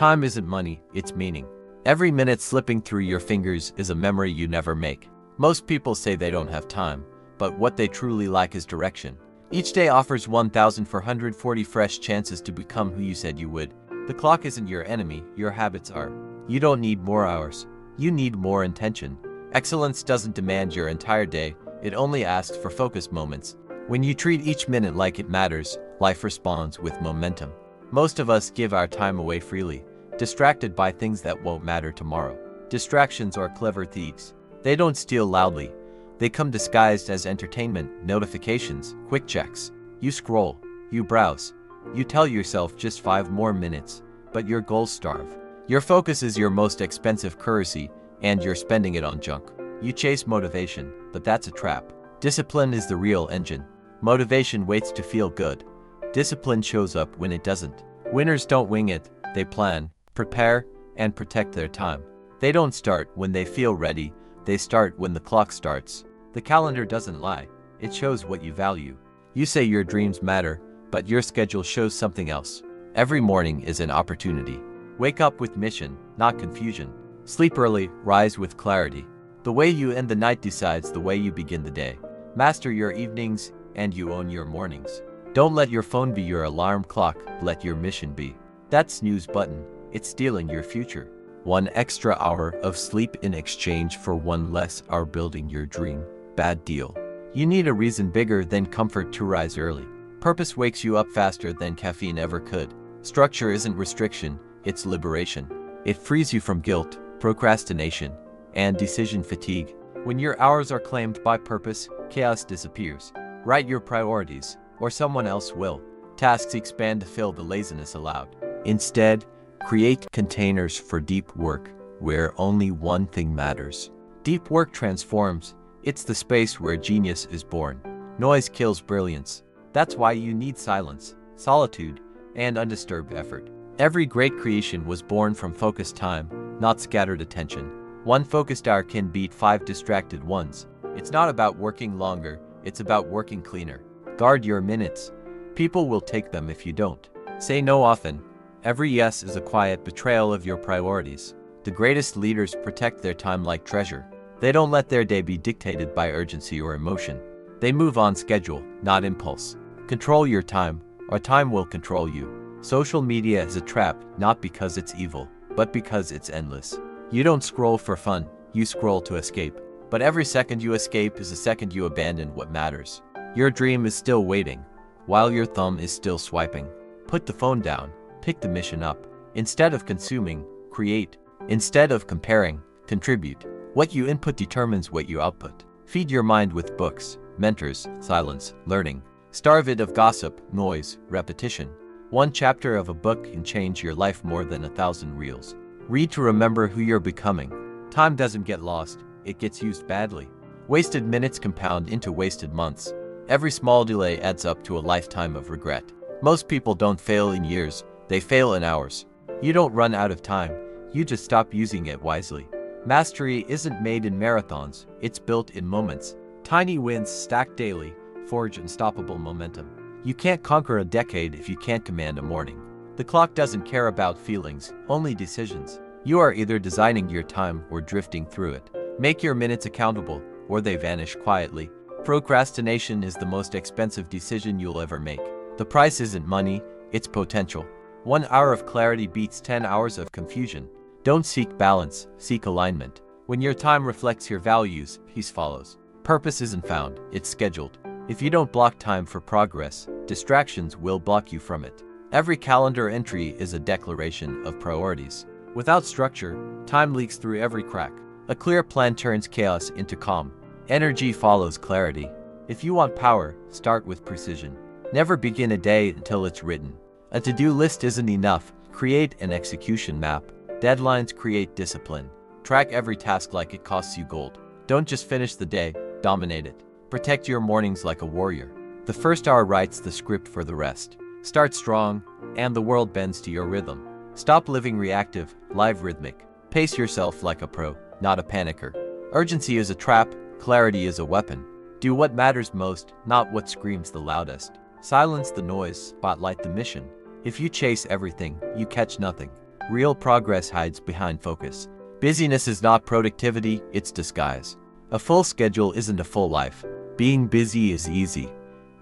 Time isn't money, it's meaning. Every minute slipping through your fingers is a memory you never make. Most people say they don't have time, but what they truly lack is direction. Each day offers 1,440 fresh chances to become who you said you would. The clock isn't your enemy, your habits are. You don't need more hours. You need more intention. Excellence doesn't demand your entire day, it only asks for focused moments. When you treat each minute like it matters, life responds with momentum. Most of us give our time away freely, distracted by things that won't matter tomorrow. Distractions are clever thieves. They don't steal loudly. They come disguised as entertainment, notifications, quick checks. You scroll, you browse, you tell yourself just 5 more minutes, but your goals starve. Your focus is your most expensive currency, and you're spending it on junk. You chase motivation, but that's a trap. Discipline is the real engine. Motivation waits to feel good. Discipline shows up when it doesn't. Winners don't wing it, they plan, prepare, and protect their time. They don't start when they feel ready, they start when the clock starts. The calendar doesn't lie, it shows what you value. You say your dreams matter, but your schedule shows something else. Every morning is an opportunity. Wake up with mission, not confusion. Sleep early, rise with clarity. The way you end the night decides the way you begin the day. Master your evenings, and you own your mornings. Don't let your phone be your alarm clock, let your mission be. That snooze button, it's stealing your future. 1 extra hour of sleep in exchange for 1 less hour building your dream. Bad deal. You need a reason bigger than comfort to rise early. Purpose wakes you up faster than caffeine ever could. Structure isn't restriction, it's liberation. It frees you from guilt, procrastination, and decision fatigue. When your hours are claimed by purpose, chaos disappears. Write your priorities, or someone else will. Tasks expand to fill the laziness allowed. Instead, create containers for deep work, where only one thing matters. Deep work transforms. It's the space where genius is born. Noise kills brilliance. That's why you need silence, solitude, and undisturbed effort. Every great creation was born from focused time, not scattered attention. 1 focused hour can beat 5 distracted ones. It's not about working longer, it's about working cleaner. Guard your minutes. People will take them if you don't. Say no often. Every yes is a quiet betrayal of your priorities. The greatest leaders protect their time like treasure. They don't let their day be dictated by urgency or emotion. They move on schedule, not impulse. Control your time, or time will control you. Social media is a trap, not because it's evil, but because it's endless. You don't scroll for fun, you scroll to escape. But every second you escape is a second you abandon what matters. Your dream is still waiting, while your thumb is still swiping. Put the phone down, pick the mission up. Instead of consuming, create. Instead of comparing, contribute. What you input determines what you output. Feed your mind with books, mentors, silence, learning. Starve it of gossip, noise, repetition. 1 chapter of a book can change your life more than 1,000 reels. Read to remember who you're becoming. Time doesn't get lost, it gets used badly. Wasted minutes compound into wasted months. Every small delay adds up to a lifetime of regret. Most people don't fail in years, they fail in hours. You don't run out of time, you just stop using it wisely. Mastery isn't made in marathons, it's built in moments. Tiny wins stacked daily forge unstoppable momentum. You can't conquer a decade if you can't command a morning. The clock doesn't care about feelings, only decisions. You are either designing your time or drifting through it. Make your minutes accountable, or they vanish quietly. Procrastination is the most expensive decision you'll ever make. The price isn't money, it's potential. 1 hour of clarity beats 10 hours of confusion. Don't seek balance, seek alignment. When your time reflects your values, peace follows. Purpose isn't found, it's scheduled. If you don't block time for progress, distractions will block you from it. Every calendar entry is a declaration of priorities. Without structure, time leaks through every crack. A clear plan turns chaos into calm. Energy follows clarity. If you want power, start with precision. Never begin a day until it's written. A to-do list isn't enough. Create an execution map. Deadlines create discipline. Track every task like it costs you gold. Don't just finish the day, dominate it. Protect your mornings like a warrior. The first hour writes the script for the rest. Start strong, and the world bends to your rhythm. Stop living reactive, live rhythmic. Pace yourself like a pro, not a panicker. Urgency is a trap, clarity is a weapon. Do what matters most, not what screams the loudest. Silence the noise, spotlight the mission. If you chase everything, you catch nothing. Real progress hides behind focus. Busyness is not productivity, it's disguise. A full schedule isn't a full life. Being busy is easy.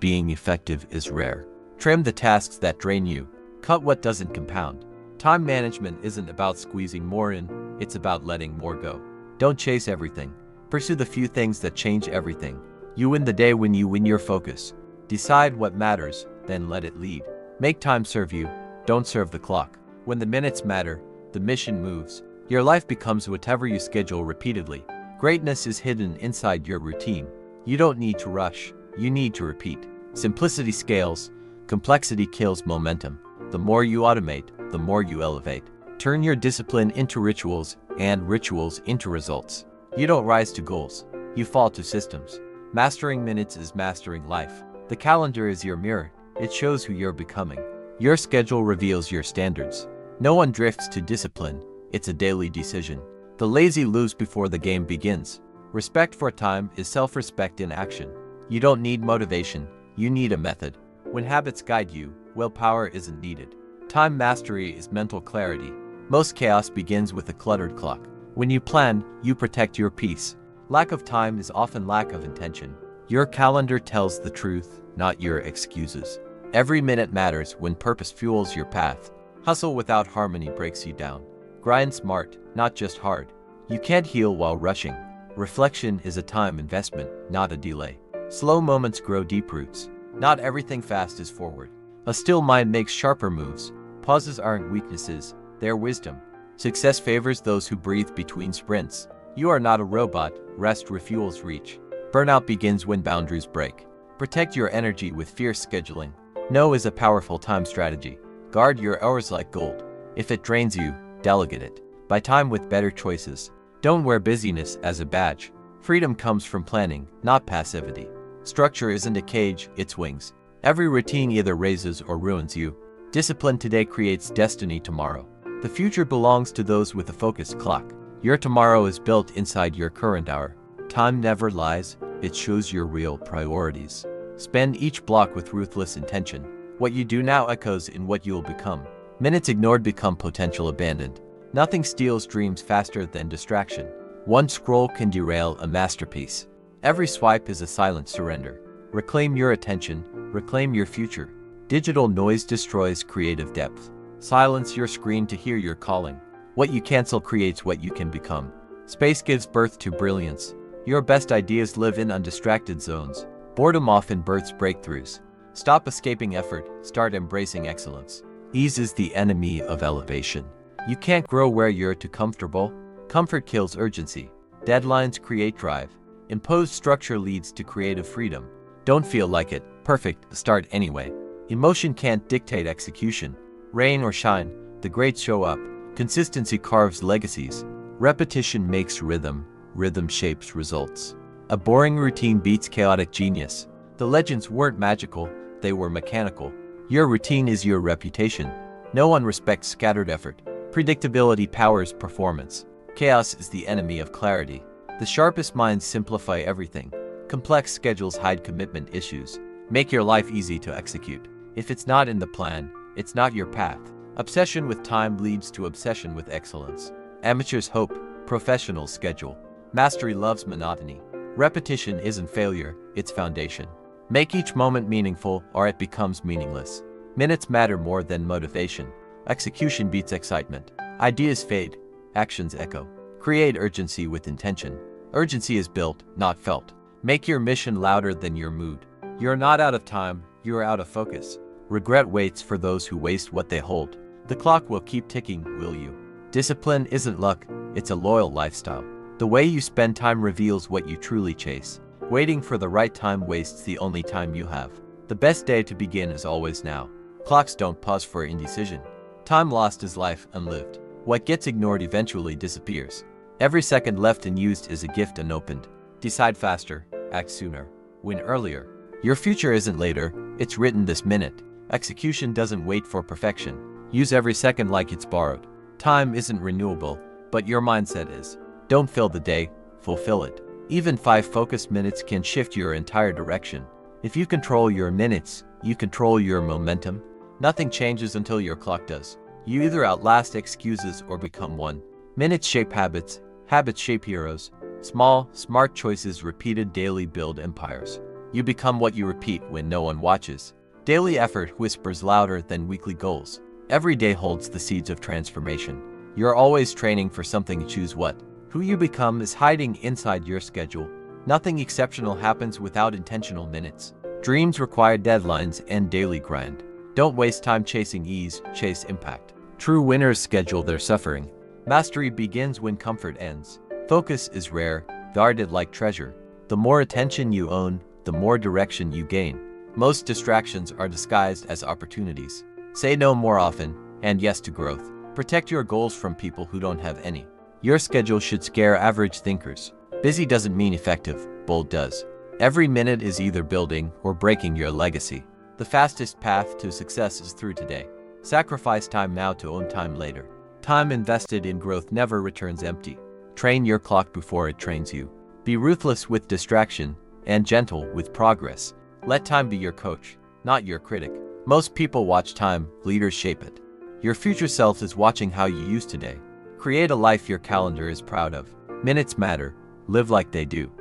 Being effective is rare. Trim the tasks that drain you. Cut what doesn't compound. Time management isn't about squeezing more in, it's about letting more go. Don't chase everything. Pursue the few things that change everything. You win the day when you win your focus. Decide what matters, then let it lead. Make time serve you, don't serve the clock. When the minutes matter, the mission moves. Your life becomes whatever you schedule repeatedly. Greatness is hidden inside your routine. You don't need to rush, you need to repeat. Simplicity scales, complexity kills momentum. The more you automate, the more you elevate. Turn your discipline into rituals and rituals into results. You don't rise to goals, you fall to systems. Mastering minutes is mastering life. The calendar is your mirror, it shows who you're becoming. Your schedule reveals your standards. No one drifts to discipline, it's a daily decision. The lazy lose before the game begins. Respect for time is self-respect in action. You don't need motivation, you need a method. When habits guide you, willpower isn't needed. Time mastery is mental clarity. Most chaos begins with a cluttered clock. When you plan, you protect your peace. Lack of time is often lack of intention. Your calendar tells the truth, not your excuses. Every minute matters when purpose fuels your path. Hustle without harmony breaks you down. Grind smart, not just hard. You can't heal while rushing. Reflection is a time investment, not a delay. Slow moments grow deep roots. Not everything fast is forward. A still mind makes sharper moves. Pauses aren't weaknesses, they're wisdom. Success favors those who breathe between sprints. You are not a robot, rest refuels reach. Burnout begins when boundaries break. Protect your energy with fierce scheduling. No is a powerful time strategy. Guard your hours like gold. If it drains you, delegate it. Buy time with better choices. Don't wear busyness as a badge. Freedom comes from planning, not passivity. Structure isn't a cage, it's wings. Every routine either raises or ruins you. Discipline today creates destiny tomorrow. The future belongs to those with a focused clock. Your tomorrow is built inside your current hour. Time never lies, it shows your real priorities. Spend each block with ruthless intention. What you do now echoes in what you will become. Minutes ignored become potential abandoned. Nothing steals dreams faster than distraction. One scroll can derail a masterpiece. Every swipe is a silent surrender. Reclaim your attention, reclaim your future. Digital noise destroys creative depth. Silence your screen to hear your calling. What you cancel creates what you can become. Space gives birth to brilliance. Your best ideas live in undistracted zones. Boredom often births breakthroughs. Stop escaping effort, start embracing excellence. Ease is the enemy of elevation. You can't grow where you're too comfortable. Comfort kills urgency. Deadlines create drive. Imposed structure leads to creative freedom. Don't feel like it, perfect, start anyway. Emotion can't dictate execution. Rain or shine, the greats show up. Consistency carves legacies. Repetition makes rhythm. Rhythm shapes results. A boring routine beats chaotic genius. The legends weren't magical, they were mechanical. Your routine is your reputation. No one respects scattered effort. Predictability powers performance. Chaos is the enemy of clarity. The sharpest minds simplify everything. Complex schedules hide commitment issues. Make your life easy to execute. If it's not in the plan, it's not your path. Obsession with time leads to obsession with excellence. Amateurs hope, professionals schedule. Mastery loves monotony. Repetition isn't failure, it's foundation. Make each moment meaningful or it becomes meaningless. Minutes matter more than motivation. Execution beats excitement. Ideas fade, actions echo. Create urgency with intention. Urgency is built, not felt. Make your mission louder than your mood. You're not out of time, you're out of focus. Regret waits for those who waste what they hold. The clock will keep ticking, will you? Discipline isn't luck, it's a loyal lifestyle. The way you spend time reveals what you truly chase. Waiting for the right time wastes the only time you have. The best day to begin is always now. Clocks don't pause for indecision. Time lost is life unlived. What gets ignored eventually disappears. Every second left unused is a gift unopened. Decide faster, act sooner, win earlier. Your future isn't later, it's written this minute. Execution doesn't wait for perfection. Use every second like it's borrowed. Time isn't renewable, but your mindset is. Don't fill the day, fulfill it. Even 5 focused minutes can shift your entire direction. If you control your minutes, you control your momentum. Nothing changes until your clock does. You either outlast excuses or become one. Minutes shape habits, habits shape heroes. Small, smart choices repeated daily build empires. You become what you repeat when no one watches. Daily effort whispers louder than weekly goals. Every day holds the seeds of transformation. You're always training for something. Choose what. Who you become is hiding inside your schedule. Nothing exceptional happens without intentional minutes. Dreams require deadlines and daily grind. Don't waste time chasing ease, chase impact. True winners schedule their suffering. Mastery begins when comfort ends. Focus is rare, guarded like treasure. The more attention you own, the more direction you gain. Most distractions are disguised as opportunities. Say no more often, and yes to growth. Protect your goals from people who don't have any. Your schedule should scare average thinkers. Busy doesn't mean effective, bold does. Every minute is either building or breaking your legacy. The fastest path to success is through today. Sacrifice time now to own time later. Time invested in growth never returns empty. Train your clock before it trains you. Be ruthless with distraction and gentle with progress. Let time be your coach, not your critic. Most people watch time, leaders shape it. Your future self is watching how you use today. Create a life your calendar is proud of. Minutes matter, live like they do.